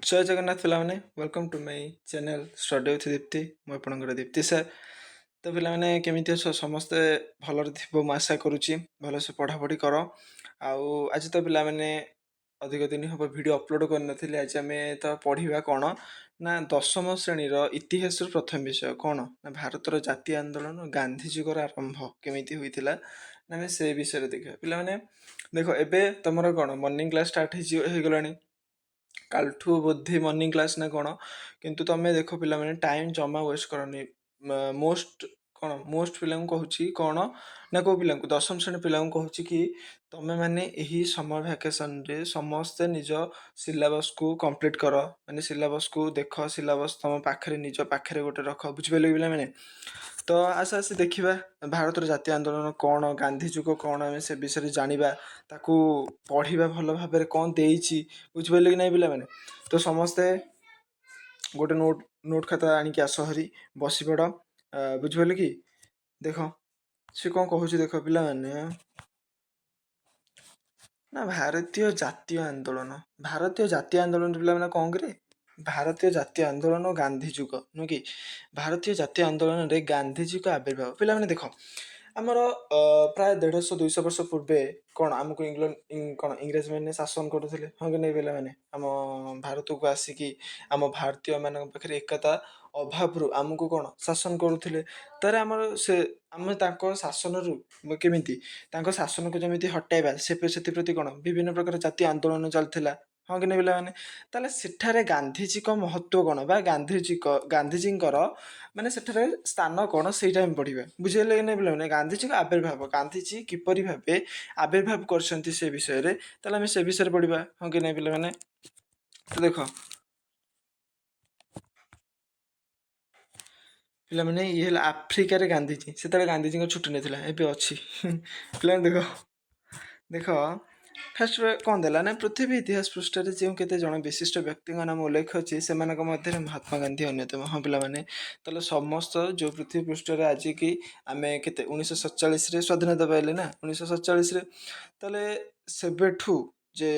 जय जगन्नाथ पिलाने welcome to my channel study with Dipti मुझे दीप्ति सर। तो पिलाने केमिति अछ समस्ते भलरे थिबो मैं आशा करूची भलसे पढ़ापढ़ी कर। आज तो पिलाने अधिक दिन हम वीडियो अपलोड कर आज आम तो पढ़ा कौन ना दशम श्रेणीर इतिहास प्रथम विषय कौन ना भारतर जातीय आंदोलन गांधीजीकर आरंभ केमिति होइतिला ना आम से विषय देखा पिलाने देख एबे तुमर कौन मॉर्निंग क्लास स्टार्ट हो गलानी कालठू बोधे मॉर्निंग क्लास ना कौन किंतु तुम देख पे टाइम जमा वेस्ट करनी मोस्ट कौन मोस्ट पिला कहूँ कौन ना कौ पिला दशम श्रेणी पिला कहूँ कि तुम मैंने यही समर भैकेशन रे समस्ते निज सिलेबस को कंप्लीट कर माने सिलेबस को देख सिलेबस तुम पाखे निज पाखे गोटे रख बुझिपारे पिला मैंने। तो आस आस देखा भारतर जातीय आंदोलन कौन गांधी जुग कौन आम से विषय जाना ताकू पढ़ा भल भाव कौन देती बुझिपारे कि नहीं पिला मैंने। तो समस्ते गोटे नोट नोट खाता आणिक आस हरी बसी पड़ बुझिपारे कि देख सी कौन कहूँ देख पिला मैंने ना भारतीय जातीय आंदोलन पिला मैंने कौन करे भारतीय जातीय आंदोलन गांधी जुग नुह कि भारतीय जातीय आंदोलन रे गांधीजी का आविर्भाव पिला मैंने देख आमर प्राय 150-200 वर्ष पूर्वे कौन आमको इंग्लैंड कौन इंग्रेज मैंने शासन करुले हाँ कि नहीं पिला मैंने आम भारत को आसिकी आम भारतीय मान पाखे एकता अभाव आमको कौन शासन करुले तार आमर से आम शासन रु केमिति शासन को जमी हटाइबा से प्रति कौन विभिन्न प्रकार जातीय आंदोलन चलता हाँ कि नहीं पिला मैंने ताले सेठारे गांधीजी को महत्व कौन बा गांधीजी माने सेठारे स्थान कौन से पढ़ा बुझे कि नहीं पिला गांधीजी आविर्भाव गांधीजी किपरि भावे आविर्भाव कर से विषय रे ताले आम से विषय पढ़ा हाँ कि नहीं पिला मैंने। तो देख पिला मैंने ये आफ्रिकार गांधीजी से गांधीजी छुट्टी नहीं एवं अच्छी पिला देख देख फास्ट कौन देला ना पृथ्वी इतिहास पृष्ठ जो केते जन विशिष्ट व्यक्ति नाम उल्लेख अच्छी से महात्मा गांधी अन्यतम हाँ पिला माने ताले समस्त जो पृथ्वी पृष्ठ आज कि आम के 1947 स्वाधीनता पाइले ना 1947 ताले सेबेठू जे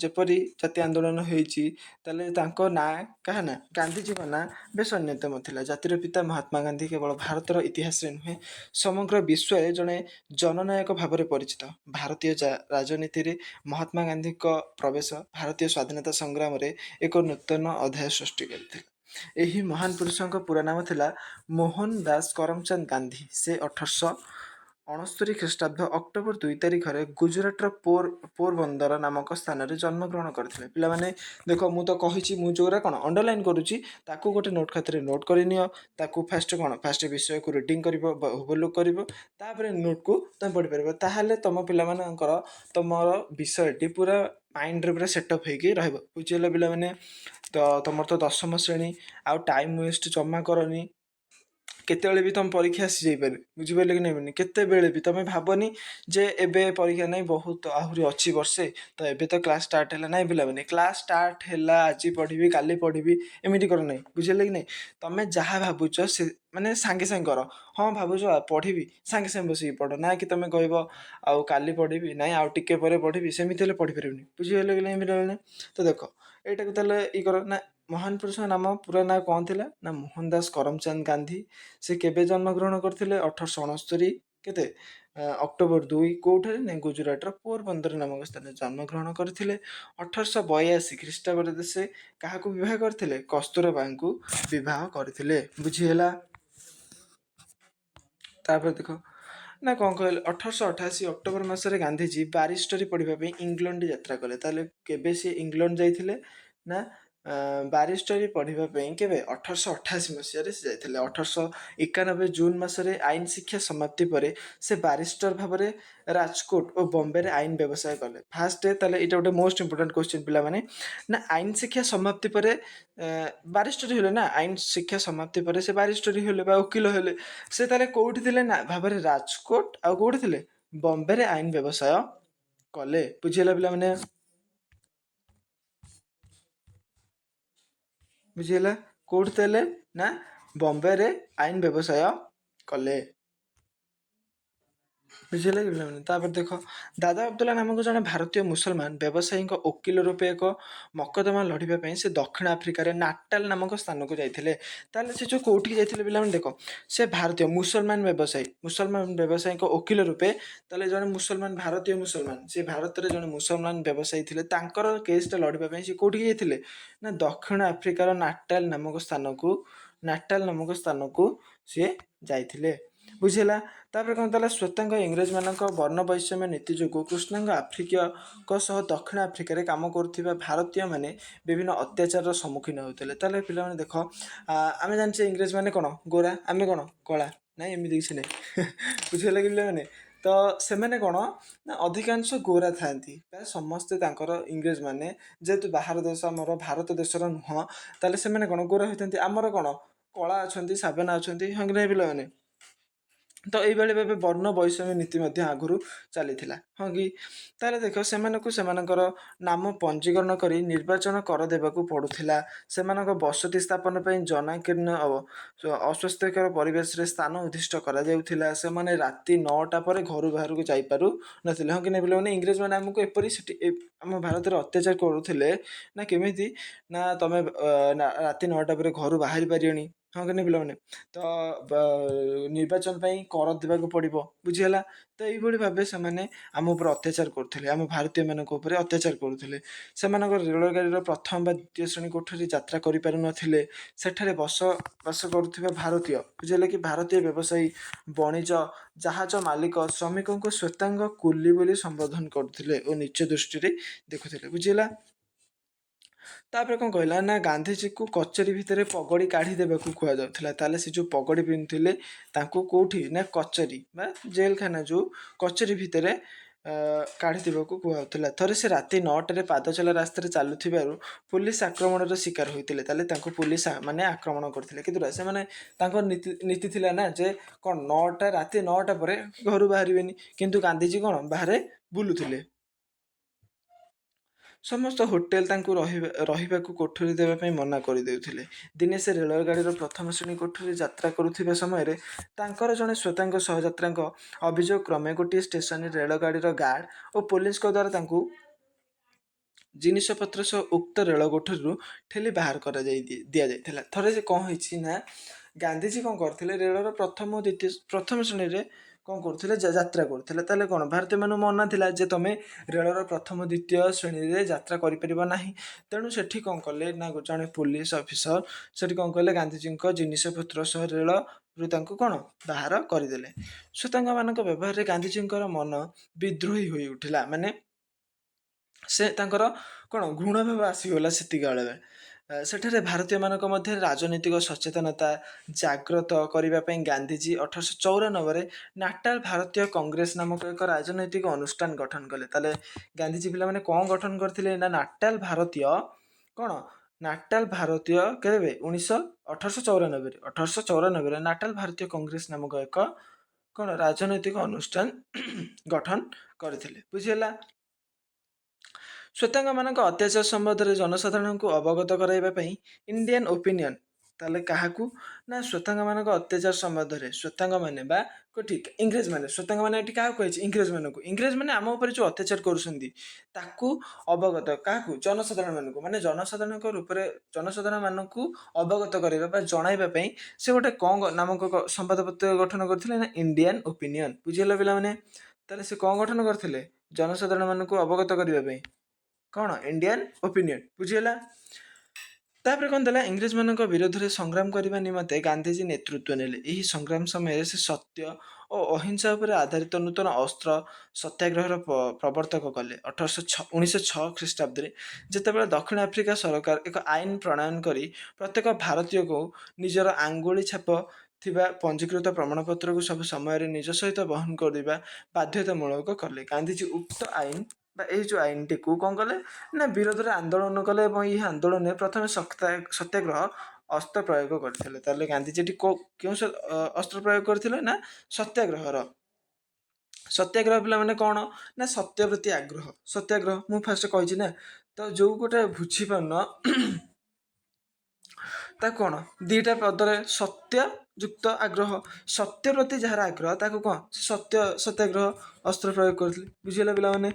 जेपरी जातीय आंदोलन होती ना क्या ना गांधीजी ना बेस अन्यतम थिला जातिर पिता महात्मा गांधी केवल भारतर इतिहास नुहे समग्र विश्व जड़े जननायक भाव में परिचित भारतीय राजनीति रे महात्मा गांधी का प्रवेश भारतीय स्वाधीनता संग्राम रे एक नूतन अध्याय सृष्टि करथिला। एही महान पुरुषों पूरा नाम थिला मोहन दास करमचंद गांधी से 1869 ख्रीष्टाब्द अक्टोबर 2 तारिख में गुजरातर पोरबंदर नामक स्थान में जन्मग्रहण करते पिला माने देख मु तो कही मुझे कौन अंडरलाइन करुच्ची ताकू गोटे नोट खातिर नोट करनियो ताकू फास्ट कौन फास्ट विषय को रिडिंग कर ओवरलुक कर नोट को तुम पढ़ी पार ताहले तुम पिलामानकर तुम विषयटी पूरा माइंड रे पूरा सेटअप होगी बुझे पिला माने। तो तुम तो दशम श्रेणी आउ टाइम वेस्ट जमा करनी केतेबेले भी तुम परीक्षा आसी जाइपारे बुझिपारे कि नहीं केतेबेले भी तुम भावनी जे एबे परीक्षा नहीं बहुत आहरी अच्छी वर्षे तो एबे तो क्लास स्टार्ट है ना पिला मैंने क्लास स्टार्ट है आज पढ़ी काली पढ़ी एमती कर ना बुझे कि नहीं तुम जहाँ भावुच से माने सांगे सांगे कर हाँ भावुच पढ़ी सांगे सांगे बस पढ़ ना कि तुम कह आउ काली पढ़ी ना आउ टिके पढ़ी सेमती पढ़ी पारे बुझीगल कि नहीं पिला मैंने। तो देख एटा को ये कर ना महान पुरुष नाम पूरा ना कौन थिला ना मोहन दास करमचंद गांधी से केबे जन्मग्रहण करथिले 1869 केते अक्टोबर 2 कोठे ने गुजरातर पोरबंदर नामक स्थान जन्मग्रहण करथिले। 1882 ख्रीष्टाब्द से काहाकू विवाह करथिले कस्तूरबा को विवाह करथिले बुझीला। तापर देख ना कौन कहले 1888 अक्टोबर मासरे गांधीजी बारिस्टरी पढ़ापी इंग्लैंड यात्रा कले ताले केबे सी इंग्लैंड जाइथिले ना बारिस्टरी पढ़ापी केबे 1888 मसीह से जाइथिले। 1891 जून मासरे आईन शिक्षा समाप्ति पर से बारिस्टर भाव में राजकोट और बॉम्बे रे आईन व्यवसाय कले फास्ट ताले इटा गोटे मोस्ट इंपोर्टेंट क्वेश्चन पिला माने ना आईन शिक्षा समाप्ति पर बारिस्टरी होले ना आईन शिक्षा समाप्ति पर से बारिस्टरी होले बा वकील होले से ताले कोउठी थिले ना भाव में राजकोट आ कोउठी थिले बॉम्बे रे आईन व्यवसाय कले बुझिला पिला माने बुझीला कोउठी थिले ना बॉम्बे रे आईन व्यवसाय कले। ବୁଝିଲେ କି ପିଲାମାନେ? ତାପରେ ଦେଖ, ଦାଦା ଅବଦୁଲ୍ଲା ନାମକ ଜଣେ ଭାରତୀୟ ମୁସଲମାନ ବ୍ୟବସାୟୀଙ୍କ ଓକିଲ ରୂପେ ଏକ ମକଦ୍ଦମା ଲଢ଼ିବା ପାଇଁ ସେ ଦକ୍ଷିଣ ଆଫ୍ରିକାରେ ନାଟାଲ ନାମକ ସ୍ଥାନକୁ ଯାଇଥିଲେ। ତାହେଲେ ସେ ଯେଉଁ କୋଉଠିକି ଯାଇଥିଲେ ପିଲାମାନେ? ଦେଖ, ସେ ଭାରତୀୟ ମୁସଲମାନ ବ୍ୟବସାୟୀଙ୍କ ଓକିଲ ରୂପେ, ତାହେଲେ ଜଣେ ମୁସଲମାନ, ଭାରତୀୟ ମୁସଲମାନ, ସେ ଭାରତରେ ଜଣେ ମୁସଲମାନ ବ୍ୟବସାୟୀ ଥିଲେ। ତାଙ୍କର କେସ୍ଟା ଲଢ଼ିବା ପାଇଁ ସେ କୋଉଠିକି ଯାଇଥିଲେ? ନା ଦକ୍ଷିଣ ଆଫ୍ରିକାର ନାଟାଲ ନାମକ ସ୍ଥାନକୁ ସିଏ ଯାଇଥିଲେ। ବୁଝିହେଲା? ତାପରେ କ'ଣ ତାହେଲେ ଶ୍ଵେତାଙ୍ଗ ଇଂରେଜମାନଙ୍କ ବର୍ଣ୍ଣବୈଷମ୍ୟ ନୀତି ଯୋଗୁଁ କୃଷ୍ଣାଙ୍ଗ ଆଫ୍ରିକୀୟଙ୍କ ସହ ଦକ୍ଷିଣ ଆଫ୍ରିକାରେ କାମ କରୁଥିବା ଭାରତୀୟମାନେ ବିଭିନ୍ନ ଅତ୍ୟାଚାରର ସମ୍ମୁଖୀନ ହେଉଥିଲେ। ତାହେଲେ ପିଲାମାନେ ଦେଖ, ଆମେ ଜାଣିଛେ ଇଂରେଜମାନେ କ'ଣ ଗୋରା, ଆମେ କ'ଣ କଳା? ନାଇଁ, ଏମିତି କିଛି ନାହିଁ। ବୁଝିହେଲା କି ପିଲାମାନେ? ତ ସେମାନେ କ'ଣ ନା ଅଧିକାଂଶ ଗୋରା ଥାଆନ୍ତି। ପ୍ରାୟ ସମସ୍ତେ ତାଙ୍କର ଇଂରେଜମାନେ, ଯେହେତୁ ବାହାର ଦେଶ ଆମର ଭାରତ ଦେଶର ନୁହଁ, ତାହେଲେ ସେମାନେ କ'ଣ ଗୋରା ହୋଇଥାନ୍ତି। ଆମର କ'ଣ କଳା ଅଛନ୍ତି, ସାବନା ଅଛନ୍ତି। ହଁ କି ନାହିଁ ପିଲାମାନେ? ତ ଏଇଭଳି ଭାବେ ବର୍ଣ୍ଣ ବୈଷମ୍ୟ ନୀତି ମଧ୍ୟ ଆଗରୁ ଚାଲିଥିଲା। ହଁ କି? ତାହେଲେ ଦେଖ, ସେମାନଙ୍କୁ ସେମାନଙ୍କର ନାମ ପଞ୍ଜୀକରଣ କରି ନିର୍ବାଚନ କର ଦେବାକୁ ପଡ଼ୁଥିଲା। ସେମାନଙ୍କ ବସତି ସ୍ଥାପନ ପାଇଁ ଜନାକୀର୍ଣ୍ଣ ଅସ୍ୱାସ୍ଥ୍ୟକର ପରିବେଶରେ ସ୍ଥାନ ଉଦ୍ଦିଷ୍ଟ କରାଯାଉଥିଲା। ସେମାନେ ରାତି 9ଟା ପରେ ଘରୁ ବାହାରକୁ ଯାଇପାରୁ ନଥିଲେ। ହଁ କି ନାହିଁ ପିଲାମାନେ? ଇଂରେଜମାନେ ଆମକୁ ଏପରି ସେଠି ଆମ ଭାରତରେ ଅତ୍ୟାଚାର କରୁଥିଲେ ନା କେମିତି? ନା ତମେ ରାତି 9ଟା ପରେ ଘରୁ ବାହାରି ପାରିବନି। ହଁ କି ନାହିଁ ପିଲାମାନେ? ତ ନିର୍ବାଚନ ପାଇଁ କର ଦେବାକୁ ପଡ଼ିବ। ବୁଝିହେଲା? ତ ଏଇଭଳି ଭାବେ ସେମାନେ ଆମ ଉପରେ ଅତ୍ୟାଚାର କରୁଥିଲେ, ଆମ ଭାରତୀୟମାନଙ୍କ ଉପରେ ଅତ୍ୟାଚାର କରୁଥିଲେ। ସେମାନଙ୍କର ରେଳଗାଡ଼ିର ପ୍ରଥମ ବା ଦ୍ୱିତୀୟ ଶ୍ରେଣୀ କୋଠରୀ ଯାତ୍ରା କରିପାରୁନଥିଲେ। ସେଠାରେ ବସବାସ କରୁଥିବା ଭାରତୀୟ, ବୁଝିହେଲେ କି, ଭାରତୀୟ ବ୍ୟବସାୟୀ, ବଣିଜ, ଜାହାଜ ମାଲିକ ଶ୍ରମିକଙ୍କୁ ଶ୍ଵେତାଙ୍ଗ କୁଲି ବୋଲି ସମ୍ବୋଧନ କରୁଥିଲେ ଓ ନୀଚ ଦୃଷ୍ଟିରେ ଦେଖୁଥିଲେ। ବୁଝିହେଲା? ତାପରେ କ'ଣ କହିଲା ନା ଗାନ୍ଧିଜୀକୁ କଚେରୀ ଭିତରେ ପଗଡ଼ି କାଢ଼ି ଦେବାକୁ କୁହାଯାଉଥିଲା। ତାହେଲେ ସେ ଯେଉଁ ପଗଡ଼ି ପିନ୍ଧୁଥିଲେ ତାଙ୍କୁ କେଉଁଠି ନା କଚେରୀ ବା ଜେଲଖାନା, ଯେଉଁ କଚେରୀ ଭିତରେ କାଢ଼ି ଦେବାକୁ କୁହାଯାଉଥିଲା। ଥରେ ସେ ରାତି 9ଟାରେ ପାଦଚଲା ରାସ୍ତାରେ ଚାଲୁଥିବାରୁ ପୁଲିସ ଆକ୍ରମଣର ଶିକାର ହୋଇଥିଲେ। ତାହେଲେ ତାଙ୍କୁ ପୁଲିସ ମାନେ ଆକ୍ରମଣ କରିଥିଲେ। କିନ୍ତୁ ସେମାନେ, ତାଙ୍କ ନୀତି ଥିଲା ନା ଯେ କ'ଣ ରାତି 9ଟା ପରେ ଘରୁ ବାହାରିବେନି। କିନ୍ତୁ ଗାନ୍ଧିଜୀ କ'ଣ ବାହାରେ ବୁଲୁଥିଲେ। ସମସ୍ତ ହୋଟେଲ ତାଙ୍କୁ ରହିବାକୁ କୋଠରୀ ଦେବା ପାଇଁ ମନା କରିଦେଉଥିଲେ। ଦିନେ ସେ ରେଳଗାଡ଼ିର ପ୍ରଥମ ଶ୍ରେଣୀ କୋଠରୀରେ ଯାତ୍ରା କରୁଥିବା ସମୟରେ ତାଙ୍କର ଜଣେ ଶ୍ଵେତାଙ୍ଗ ସହଯାତ୍ରୀଙ୍କ ଅଭିଯୋଗ କ୍ରମେ ଗୋଟିଏ ଷ୍ଟେସନରେ ରେଳଗାଡ଼ିର ଗାର୍ଡ ଓ ପୋଲିସଙ୍କ ଦ୍ୱାରା ତାଙ୍କୁ ଜିନିଷପତ୍ର ସହ ଉକ୍ତ ରେଳ କୋଠରୀରୁ ଠେଲି ବାହାର ଦିଆଯାଇଥିଲା। ଥରେ ସେ କ'ଣ ହେଇଛି ନା ଗାନ୍ଧିଜୀ କ'ଣ କରିଥିଲେ, ରେଳର ପ୍ରଥମ ଶ୍ରେଣୀରେ କ'ଣ କରୁଥିଲେ, ଯାତ୍ରା କରୁଥିଲେ। ତାହେଲେ କ'ଣ ଭାରତୀୟମାନଙ୍କୁ ମନା ଥିଲା ଯେ ତମେ ରେଳର ପ୍ରଥମ ଦ୍ୱିତୀୟ ଶ୍ରେଣୀରେ ଯାତ୍ରା କରିପାରିବ ନାହିଁ। ତେଣୁ ସେଠି କ'ଣ କଲେ ନା ଜଣେ ପୋଲିସ ଅଫିସର ସେଠି କ'ଣ କଲେ, ଗାନ୍ଧିଜୀଙ୍କ ଜିନିଷପତ୍ର ସହ ରେଳରୁ ତାଙ୍କୁ କ'ଣ ବାହାର କରିଦେଲେ। ଶ୍ଵେତାଙ୍ଗମାନଙ୍କ ବ୍ୟବହାରରେ ଗାନ୍ଧିଜୀଙ୍କର ମନ ବିଦ୍ରୋହୀ ହୋଇ ଉଠିଲା। ମାନେ ସେ ତାଙ୍କର କ'ଣ ଘୃଣା ଭାବ ଆସିଗଲା ସେତିକି ବେଳେ। ସେଠାରେ ଭାରତୀୟମାନଙ୍କ ମଧ୍ୟରେ ରାଜନୈତିକ ସଚେତନତା ଜାଗ୍ରତ କରିବା ପାଇଁ ଗାନ୍ଧିଜୀ 1894ରେ ନାଟାଲ ଭାରତୀୟ କଂଗ୍ରେସ ନାମକ ଏକ ରାଜନୈତିକ ଅନୁଷ୍ଠାନ ଗଠନ କଲେ। ତାହେଲେ ଗାନ୍ଧିଜୀ ପିଲାମାନେ କ'ଣ ଗଠନ କରିଥିଲେ ନା ନାଟାଲ ଭାରତୀୟ କେବେ 1894ରେ ନାଟାଲ ଭାରତୀୟ କଂଗ୍ରେସ ନାମକ ଏକ କ'ଣ ରାଜନୈତିକ ଅନୁଷ୍ଠାନ ଗଠନ କରିଥିଲେ। ବୁଝିହେଲା? ଶ୍ଵେତାଙ୍ଗମାନଙ୍କ ଅତ୍ୟାଚାର ସମ୍ବନ୍ଧରେ ଜନସାଧାରଣଙ୍କୁ ଅବଗତ କରାଇବା ପାଇଁ ଇଣ୍ଡିଆନ ଓପିନିଅନ, ତାହେଲେ କାହାକୁ ନା ଶ୍ଵେତାଙ୍ଗମାନଙ୍କ ଅତ୍ୟାଚାର ସମ୍ବନ୍ଧରେ, ଶ୍ଵେତାଙ୍ଗମାନେ ବା ଇଂରେଜମାନେ, ଶ୍ଵେତାଙ୍ଗମାନେ ଏଠି କାହାକୁ କହିଛି? ଇଂରେଜମାନଙ୍କୁ। ଇଂରେଜମାନେ ଆମ ଉପରେ ଯେଉଁ ଅତ୍ୟାଚାର କରୁଛନ୍ତି ତାକୁ ଅବଗତ, କାହାକୁ? ଜନସାଧାରଣମାନଙ୍କୁ, ମାନେ ଜନସାଧାରଣମାନଙ୍କୁ ଅବଗତ କରାଇବା ବା ଜଣାଇବା ପାଇଁ ସେ ଗୋଟେ କ'ଣ ନାମକ ସମ୍ବାଦପତ୍ର ଗଠନ କରିଥିଲେ ନା ଇଣ୍ଡିଆନ ଓପିନିଅନ। ବୁଝିହେଲା ପିଲାମାନେ? ତାହେଲେ ସେ କ'ଣ ଗଠନ କରିଥିଲେ? ଜନସାଧାରଣମାନଙ୍କୁ ଅବଗତ କରିବା ପାଇଁ କ'ଣ ଇଣ୍ଡିଆନ ଓପିନିଅନ। ବୁଝିହେଲା? ତାପରେ କ'ଣ ଦେଲା, ଇଂରେଜମାନଙ୍କ ବିରୋଧରେ ସଂଗ୍ରାମ କରିବା ନିମନ୍ତେ ଗାନ୍ଧିଜୀ ନେତୃତ୍ୱ ନେଲେ। ଏହି ସଂଗ୍ରାମ ସମୟରେ ସେ ସତ୍ୟ ଓ ଅହିଂସା ଉପରେ ଆଧାରିତ ନୂତନ ଅସ୍ତ୍ର ସତ୍ୟାଗ୍ରହର ପ୍ରବର୍ତ୍ତକ କଲେ। 1906 ଖ୍ରୀଷ୍ଟାବ୍ଦରେ ଯେତେବେଳେ ଦକ୍ଷିଣ ଆଫ୍ରିକା ସରକାର ଏକ ଆଇନ ପ୍ରଣୟନ କରି ପ୍ରତ୍ୟେକ ଭାରତୀୟକୁ ନିଜର ଆଙ୍ଗୁଳି ଛାପ ଥିବା ପଞ୍ଜୀକୃତ ପ୍ରମାଣପତ୍ରକୁ ସବୁ ସମୟରେ ନିଜ ସହିତ ବହନ କରିବା ବାଧ୍ୟତାମୂଳକ କଲେ। ଗାନ୍ଧିଜୀ ଉକ୍ତ ଆଇନ ବା ଏଇ ଯେଉଁ ଆଇନଟିକୁ କ'ଣ କଲେ ନା ବିରୋଧରେ ଆନ୍ଦୋଳନ କଲେ ଏବଂ ଏହି ଆନ୍ଦୋଳନରେ ପ୍ରଥମେ ସତ୍ୟାଗ୍ରହ ଅସ୍ତ୍ର ପ୍ରୟୋଗ କରିଥିଲେ। ତାହେଲେ ଗାନ୍ଧିଜୀ ଏଠି କେଉଁ ଅସ୍ତ୍ର ପ୍ରୟୋଗ କରିଥିଲେ ନା ସତ୍ୟାଗ୍ରହ ପିଲାମାନେ କ'ଣ ନା ସତ୍ୟ ପ୍ରତି ଆଗ୍ରହ। ସତ୍ୟାଗ୍ରହ ମୁଁ ଫାଷ୍ଟ କହିଛି ନା, ତ ଯେଉଁ ଗୋଟେ ବୁଝିପାରୁନ ତାକୁ କ'ଣ ଦୁଇଟା ପଦରେ ସତ୍ୟଯୁକ୍ତ ଆଗ୍ରହ, ସତ୍ୟ ପ୍ରତି ଯାହାର ଆଗ୍ରହ ତାକୁ କ'ଣ ସତ୍ୟାଗ୍ରହ ଅସ୍ତ୍ର ପ୍ରୟୋଗ କରିଥିଲେ। ବୁଝିଗଲା ପିଲାମାନେ।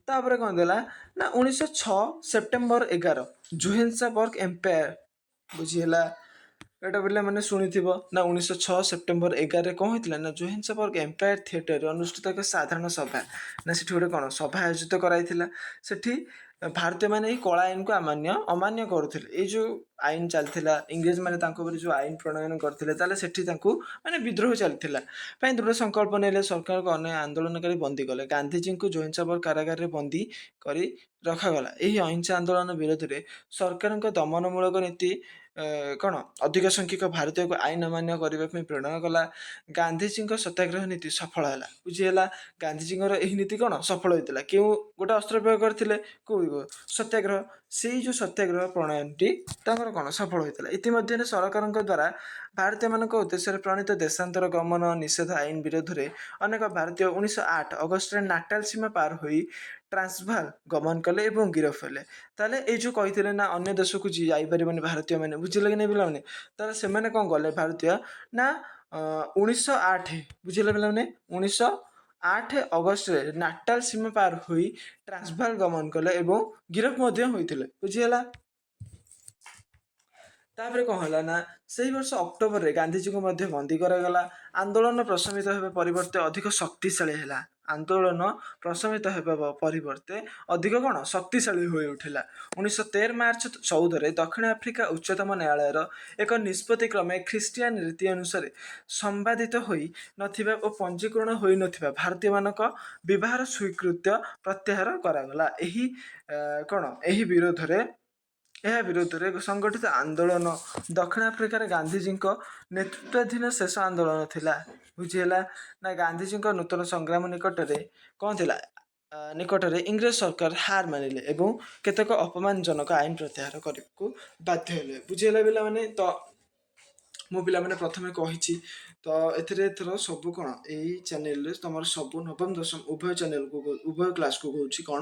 ତାପରେ କ'ଣ ଦେଲା ନା 1906 ସେପ୍ଟେମ୍ବର 11 ଜୋହେନ୍ସବର୍ଗ ଏମ୍ପାୟାର। ବୁଝିହେଲା। ଏଇଟା ପିଲାମାନେ ଶୁଣିଥିବ ନା 1906 ସେପ୍ଟେମ୍ବର 11 କ'ଣ ହେଇଥିଲା ନା ଜୋହେନ୍ସବର୍ଗ ଏମ୍ପାୟାର ଥିଏଟରରେ ଅନୁଷ୍ଠିତ ଏକ ସାଧାରଣ ସଭା। ନା ସେଠି ଗୋଟେ କ'ଣ ସଭା ଆୟୋଜିତ କରାଯାଇଥିଲା। ସେଠି ଭାରତୀୟମାନେ ଏଇ କଳା ଆଇନକୁ ଅମାନ୍ୟ କରୁଥିଲେ। ଏଇ ଯେଉଁ ଆଇନ ଚାଲିଥିଲା, ଇଂରେଜମାନେ ତାଙ୍କ ଉପରେ ଯେଉଁ ଆଇନ ପ୍ରଣୟନ କରିଥିଲେ, ତାହେଲେ ସେଠି ତାଙ୍କୁ ମାନେ ବିଦ୍ରୋହ ଚାଲିଥିଲା ପାଇଁ ଦୃଢ଼ ସଂକଳ୍ପ ନେଲେ। ସରକାରଙ୍କ ଅନେକ ଆନ୍ଦୋଳନକାରୀ ବନ୍ଦୀ କଲେ। ଗାନ୍ଧିଜୀଙ୍କୁ ଜୋହେନ୍ସବର୍ଗ କାରାଗାରରେ ବନ୍ଦୀ କରି ରଖାଗଲା। ଏହି ଅହିଂସା ଆନ୍ଦୋଳନ ବିରୋଧରେ ସରକାରଙ୍କ ଦମନମୂଳକ ନୀତି କ'ଣ ଅଧିକ ସଂଖ୍ୟକ ଭାରତୀୟକୁ ଆଇନ ଅମାନ୍ୟ କରିବା ପାଇଁ ପ୍ରେରଣା କଲା। ଗାନ୍ଧିଜୀଙ୍କ ସତ୍ୟାଗ୍ରହ ନୀତି ସଫଳ ହେଲା। ବୁଝିହେଲା। ଗାନ୍ଧିଜୀଙ୍କର ଏହି ନୀତି କ'ଣ ସଫଳ ହୋଇଥିଲା। କେଉଁ ଗୋଟେ ଅସ୍ତ୍ର ପ୍ରୟୋଗ କରିଥିଲେ? କେଉଁ ସତ୍ୟାଗ୍ରହ। ସେଇ ଯେଉଁ ସତ୍ୟାଗ୍ରହ ପ୍ରଣୟନଟି ତାଙ୍କର କ'ଣ ସଫଳ ହୋଇଥିଲା। ଇତିମଧ୍ୟରେ ସରକାରଙ୍କ ଦ୍ୱାରା ଭାରତୀୟମାନଙ୍କ ଉଦ୍ଦେଶ୍ୟରେ ପ୍ରଣୀତ ଦେଶାନ୍ତର ଗମନ ନିଷେଧ ଆଇନ ବିରୋଧରେ ଅନେକ ଭାରତୀୟ 1908 ଅଗଷ୍ଟରେ ନାଟାଲ ସୀମା ପାର ହୋଇ ଟ୍ରାନ୍ସଭାଲ ଗମନ କଲେ ଏବଂ ଗିରଫ ହେଲେ। ତାହେଲେ ଏଇ ଯେଉଁ କହିଥିଲେ ନା ଅନ୍ୟ ଦେଶକୁ ଯାଇପାରିବନି ଭାରତୀୟମାନେ, ବୁଝିଲେ କି ନାହିଁ ପିଲାମାନେ? ତାହେଲେ ସେମାନେ କ'ଣ କଲେ ଭାରତୀୟ ନା 1908, ବୁଝିଲେ ପିଲାମାନେ, 1908 ଅଗଷ୍ଟରେ ନାଟାଲ ସୀମା ପାର ହୋଇ ଟ୍ରାନ୍ସଭାଲ ଗମନ କଲେ ଏବଂ ଗିରଫ ମଧ୍ୟ ହୋଇଥିଲେ। ବୁଝିହେଲା। ତାପରେ କ'ଣ ହେଲା ନା ସେହି ବର୍ଷ ଅକ୍ଟୋବରରେ ଗାନ୍ଧିଜୀଙ୍କୁ ମଧ୍ୟ ବନ୍ଦୀ କରାଗଲା। ଆନ୍ଦୋଳନ ପ୍ରଶମିତ ହେବା ପରିବର୍ତ୍ତେ ଅଧିକ ଶକ୍ତିଶାଳୀ ହେଲା। ଆନ୍ଦୋଳନ ପ୍ରଶମିତ ହେବା ପରିବର୍ତ୍ତେ ଅଧିକ କ'ଣ ଶକ୍ତିଶାଳୀ ହୋଇ ଉଠିଲା। 1913 ମାର୍ଚ୍ଚ 14ରେ ଦକ୍ଷିଣ ଆଫ୍ରିକା ଉଚ୍ଚତମ ନ୍ୟାୟାଳୟର ଏକ ନିଷ୍ପତ୍ତି କ୍ରମେ ଖ୍ରୀଷ୍ଟିଆନ ରୀତି ଅନୁସାରେ ସମ୍ପାଦିତ ହୋଇ ନଥିବା ଓ ପଞ୍ଜୀକରଣ ହୋଇନଥିବା ଭାରତୀୟମାନଙ୍କ ବିବାହର ସ୍ୱୀକୃତ ପ୍ରତ୍ୟାହାର କରାଗଲା। ଏହା ବିରୋଧରେ ସଂଗଠିତ ଆନ୍ଦୋଳନ ଦକ୍ଷିଣ ଆଫ୍ରିକାରେ ଗାନ୍ଧିଜୀଙ୍କ ନେତୃତ୍ୱାଧୀନ ଶେଷ ଆନ୍ଦୋଳନ ଥିଲା। ବୁଝିହେଲା। ନା ଗାନ୍ଧିଜୀଙ୍କ ନୂତନ ସଂଗ୍ରାମ ନିକଟରେ କ'ଣ ଥିଲା? ନିକଟରେ ଇଂରେଜ ସରକାର ହାର ମାନିଲେ ଏବଂ କେତେକ ଅପମାନଜନକ ଆଇନ ପ୍ରତ୍ୟାହାର କରିବାକୁ ବାଧ୍ୟ ହେଲେ। ବୁଝିହେଲା ପିଲାମାନେ। ତ ମୁଁ ପିଲାମାନେ ପ୍ରଥମେ କହିଛି ତ ଏଥର ସବୁ କ'ଣ ଏଇ ଚ୍ୟାନେଲରେ ତୁମର ସବୁ ନବମ ଦଶମ ଉଭୟ କ୍ଲାସକୁ କହୁଛି କ'ଣ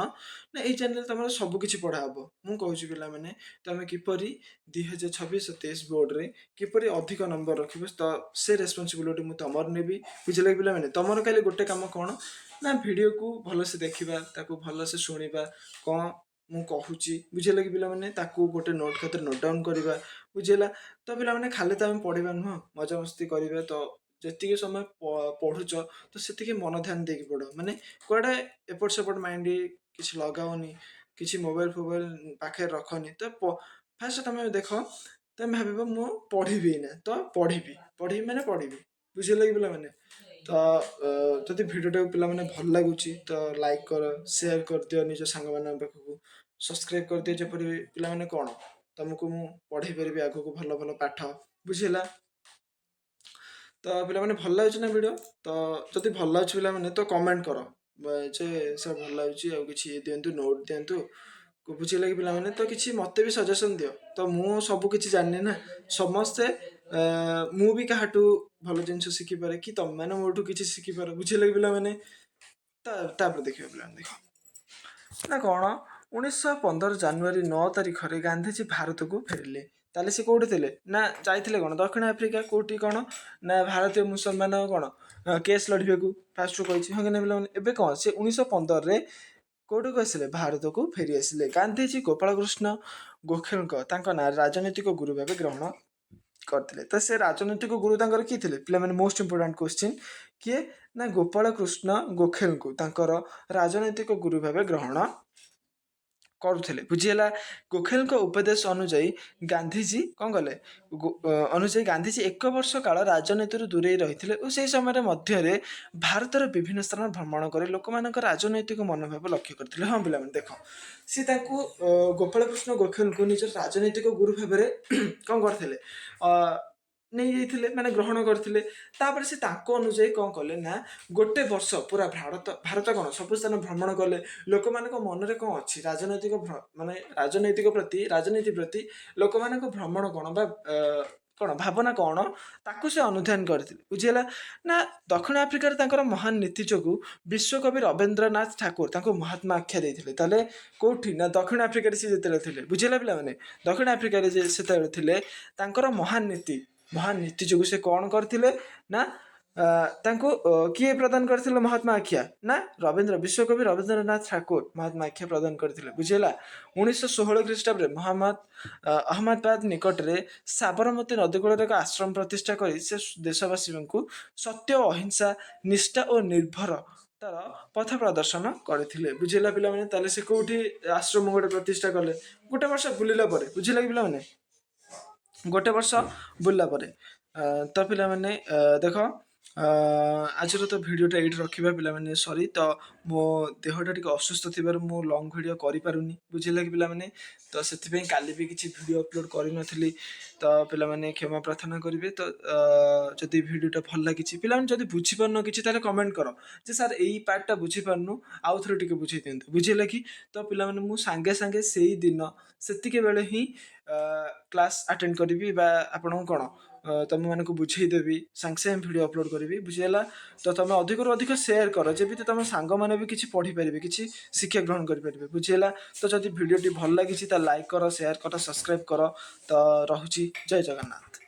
ନା ଏଇ ଚ୍ୟାନେଲରେ ତୁମର ସବୁ କିଛି ପଢ଼ା ହେବ। ମୁଁ କହୁଛି ପିଲାମାନେ ତୁମେ କିପରି 2026-27 ବୋର୍ଡ଼ରେ କିପରି ଅଧିକ ନମ୍ବର ରଖିବ, ତ ସେ ରେସ୍ପନ୍ସିବିଲିଟି ମୁଁ ତୁମର ନେବି। ବୁଝିଲେ କି ପିଲାମାନେ? ତୁମର ଖାଲି ଗୋଟେ କାମ କ'ଣ ନା ଭିଡ଼ିଓକୁ ଭଲସେ ଦେଖିବା, ତାକୁ ଭଲସେ ଶୁଣିବା, କ'ଣ ମୁଁ କହୁଛି, ବୁଝିଲେ କି ପିଲାମାନେ? ତାକୁ ଗୋଟେ ନୋଟ୍ ଖାତାରେ ନୋଟ୍ ଡାଉନ୍ କରିବା। ବୁଝିଲା। ତ ପିଲାମାନେ ଖାଲି ତ ଆମେ ପଢ଼ିବା ନୁହଁ, ମଜାମସ୍ତି କରିବା। ତ ଯେତିକି ସମୟ ପଢ଼ୁଛ ତ ସେତିକି ମନ ଧ୍ୟାନ ଦେଇକି ପଢ଼। ମାନେ କୁଆଡ଼େ ଏପଟ ସେପଟ ମାଇଣ୍ଡ କିଛି ଲଗାଅନି, କିଛି ମୋବାଇଲ ପାଖରେ ରଖନି। ତ ଫାଷ୍ଟ ତମେ ଦେଖ, ତମେ ଭାବିବ ମୁଁ ପଢ଼ିବି ନା, ତ ପଢ଼ିବି ମାନେ ପଢ଼ିବି। ବୁଝିଲେ କି ପିଲାମାନେ? ତ ଯଦି ଭିଡ଼ିଓଟାକୁ ପିଲାମାନେ ଭଲ ଲାଗୁଛି ତ ଲାଇକ୍ କର, ସେୟାର କରିଦିଅ ନିଜ ସାଙ୍ଗମାନଙ୍କ ପାଖକୁ, ସବସ୍କ୍ରାଇବ୍ କରିଦିଅ, ଯେପରି ପିଲାମାନେ କ'ଣ ତମକୁ ମୁଁ ପଢ଼େଇ ପାରିବି ଆଗକୁ ଭଲ ଭଲ ପାଠ। ବୁଝିଲା। ତ ପିଲାମାନେ ଭଲ ଲାଗୁଛି ନା ଭିଡ଼ିଓ? ତ ଯଦି ଭଲ ଲାଗୁଛି ପିଲାମାନେ ତ କମେଣ୍ଟ କର ଯେ ସେ ଭଲ ଲାଗୁଛି, ଆଉ କିଛି ଦିଅନ୍ତୁ, ନୋଟ୍ ଦିଅନ୍ତୁ। ବୁଝିଲେ କି ପିଲାମାନେ? ତ କିଛି ମୋତେ ବି ସଜେସନ୍ ଦିଅ। ତ ମୁଁ ସବୁ କିଛି ଜାଣିନି ନା, ସମସ୍ତେ ମୁଁ ବି କାହାଠୁ ଭଲ ଜିନିଷ ଶିଖିପାରେ କି ତମେମାନେ ମୋଠୁ କିଛି ଶିଖିପାର। ବୁଝିଲେ କି ପିଲାମାନେ? ତାପରେ ଦେଖିବା ପିଲାମାନେ, ଦେଖ ନା କ'ଣ 1915 ଜାନୁଆରୀ 9 ତାରିଖରେ ଗାନ୍ଧିଜୀ ଭାରତକୁ ଫେରିଲେ। ତାହେଲେ ସେ କେଉଁଠି ଥିଲେ ନା ଯାଇଥିଲେ କ'ଣ ଦକ୍ଷିଣ ଆଫ୍ରିକା। କେଉଁଠି କ'ଣ ନା ଭାରତୀୟ ମୁସଲମାନ କ'ଣ କେସ୍ ଲଢ଼ିବାକୁ ଫାଷ୍ଟରୁ କହିଛି, ହଁ କି ନା ପିଲାମାନେ? ଏବେ କ'ଣ ସେ 1915ରେ କେଉଁଠିକୁ ଆସିଲେ? ଭାରତକୁ ଫେରି ଆସିଲେ। ଗାନ୍ଧିଜୀ ଗୋପାଳକୃଷ୍ଣ ଗୋଖଲେଙ୍କ ତାଙ୍କ ନାଁ ରାଜନୈତିକ ଗୁରୁ ଭାବେ ଗ୍ରହଣ କରିଥିଲେ। ତ ସେ ରାଜନୈତିକ ଗୁରୁ ତାଙ୍କର କିଏ ଥିଲେ ପିଲାମାନେ? Most important question. କିଏ ନା ଗୋପାଳକୃଷ୍ଣ ଗୋଖଲେଙ୍କୁ ତାଙ୍କର ରାଜନୈତିକ ଗୁରୁ ଭାବେ ଗ୍ରହଣ କରୁଥିଲେ। ବୁଝିହେଲା। ଗୋଖଲେଙ୍କ ଉପଦେଶ ଅନୁଯାୟୀ ଗାନ୍ଧିଜୀ କ'ଣ କଲେ? ଗାନ୍ଧିଜୀ 1 ବର୍ଷ କାଳ ରାଜନୀତିରୁ ଦୂରେଇ ରହିଥିଲେ ଓ ସେହି ସମୟରେ ମଧ୍ୟରେ ଭାରତର ବିଭିନ୍ନ ସ୍ଥାନ ଭ୍ରମଣ କରି ଲୋକମାନଙ୍କ ରାଜନୈତିକ ମନୋଭାବ ଲକ୍ଷ୍ୟ କରିଥିଲେ। ହଁ ପିଲାମାନେ ଦେଖ, ସେ ତାଙ୍କୁ ଗୋପାଳକୃଷ୍ଣ ଗୋଖଲେଙ୍କୁ ନିଜର ରାଜନୈତିକ ଗୁରୁ ଭାବରେ କ'ଣ କରିଥିଲେ? ନେଇଯାଇଥିଲେ, ମାନେ ଗ୍ରହଣ କରିଥିଲେ। ତାପରେ ସେ ତାଙ୍କ ଅନୁଯାୟୀ କ'ଣ କଲେ ନା ଗୋଟେ ବର୍ଷ ପୁରା ଭାରତ କ'ଣ ସବୁ ସ୍ଥାନ ଭ୍ରମଣ କଲେ। ଲୋକମାନଙ୍କ ମନରେ କ'ଣ ଅଛି? ରାଜନୀତି ପ୍ରତି ଲୋକମାନଙ୍କ ଭ୍ରମଣ କ'ଣ ବା କ'ଣ ଭାବନା କ'ଣ ତାକୁ ସେ ଅନୁଧ୍ୟାନ କରିଥିଲେ। ବୁଝିହେଲା ନା। ଦକ୍ଷିଣ ଆଫ୍ରିକାରେ ତାଙ୍କର ମହାନ ନୀତି ଯୋଗୁଁ ବିଶ୍ୱକବି ରବୀନ୍ଦ୍ରନାଥ ଠାକୁର ତାଙ୍କୁ ମହାତ୍ମା ଆଖ୍ୟା ଦେଇଥିଲେ। ତାହେଲେ କେଉଁଠି ନା ଦକ୍ଷିଣ ଆଫ୍ରିକାରେ ସେ ଯେତେବେଳେ ଥିଲେ, ବୁଝିହେଲା ପିଲାମାନେ, ଦକ୍ଷିଣ ଆଫ୍ରିକାରେ ଯେ ସେତେବେଳେ ଥିଲେ ତାଙ୍କର ମହାନ ନୀତି ଯୋଗୁଁ ସେ କ'ଣ କରିଥିଲେ ନା ତାଙ୍କୁ କିଏ ପ୍ରଦାନ କରିଥିଲେ ମହାତ୍ମା ଆଖ୍ୟା ନା ବିଶ୍ୱକବି ରବୀନ୍ଦ୍ରନାଥ ଠାକୁର ମହାତ୍ମା ଆଖ୍ୟା ପ୍ରଦାନ କରିଥିଲେ। ବୁଝିହେଲା। 1916 ଖ୍ରୀଷ୍ଟାବ୍ଦରେ ଅହମ୍ମଦାବାଦ ନିକଟରେ ସାବରମତୀ ନଦୀ କୂଳରେ ଏକ ଆଶ୍ରମ ପ୍ରତିଷ୍ଠା କରି ସେ ଦେଶବାସୀଙ୍କୁ ସତ୍ୟ ଓ ଅହିଂସା, ନିଷ୍ଠା ଓ ନିର୍ଭରତାର ପଥ ପ୍ରଦର୍ଶନ କରିଥିଲେ। ବୁଝିହେଲା ପିଲାମାନେ। ତାହେଲେ ସେ କୋଉଠି ଆଶ୍ରମ ଗୋଟେ ପ୍ରତିଷ୍ଠା କଲେ? ଗୋଟେ ବର୍ଷ ବୁଲିଲା ପରେ। ବୁଝିଲା କି ପିଲାମାନେ? ଗୋଟେ ବର୍ଷ ବୁଲିଲା ପରେ। ତ ପିଲାମାନେ ଦେଖ, ଆଜିର ତ ଭିଡ଼ିଓଟା ଏଇଠି ରଖିବା ପିଲାମାନେ। ସରି, ତ ମୋ ଦେହଟା ଟିକେ ଅସୁସ୍ଥ ଥିବାରୁ ମୁଁ ଲଙ୍ଗ୍ ଭିଡ଼ିଓ କରିପାରୁନି। ବୁଝିଲା କି ପିଲାମାନେ? ତ ସେଥିପାଇଁ କାଲି ବି କିଛି ଭିଡ଼ିଓ ଅପଲୋଡ଼ କରିନଥିଲି। ତ ପିଲାମାନେ କ୍ଷମା ପ୍ରାର୍ଥନା କରିବେ। ତ ଯଦି ଭିଡ଼ିଓଟା ଭଲ ଲାଗିଛି, ପିଲାମାନେ ଯଦି ବୁଝିପାରୁନ କିଛି ତାହେଲେ କମେଣ୍ଟ କର ଯେ ସାର୍ ଏଇ ପାର୍ଟଟା ବୁଝିପାରୁନୁ, ଆଉ ଥରେ ଟିକେ ବୁଝେଇ ଦିଅନ୍ତୁ। ବୁଝିଲା କି? ତ ପିଲାମାନେ ମୁଁ ସାଙ୍ଗେ ସାଙ୍ଗେ ସେଇ ଦିନ ସେତିକି ବେଳେ ହିଁ କ୍ଲାସ୍ ଆଟେଣ୍ଡ କରିବି ବା ଆପଣଙ୍କୁ କ'ଣ ତମମାନଙ୍କୁ ବୁଝେଇଦେବି, ସାଙ୍ଗେ ସାଙ୍ଗେ ଭିଡ଼ିଓ ଅପଲୋଡ଼ କରିବି। ବୁଝିହେଲା? ତ ତମେ ଅଧିକରୁ ଅଧିକ ସେୟାର କର, ଯେମିତି ତମ ସାଙ୍ଗମାନେ ବି କିଛି ପଢ଼ିପାରିବେ, କିଛି ଶିକ୍ଷା ଗ୍ରହଣ କରିପାରିବେ। ବୁଝିହେଲା? ତ ଯଦି ଭିଡ଼ିଓଟି ଭଲ ଲାଗିଛି ତାହେଲେ ଲାଇକ୍ କର, ସେୟାର କର, ସବସ୍କ୍ରାଇବ୍ କର। ତ ରହୁଛି। ଜୟ ଜଗନ୍ନାଥ।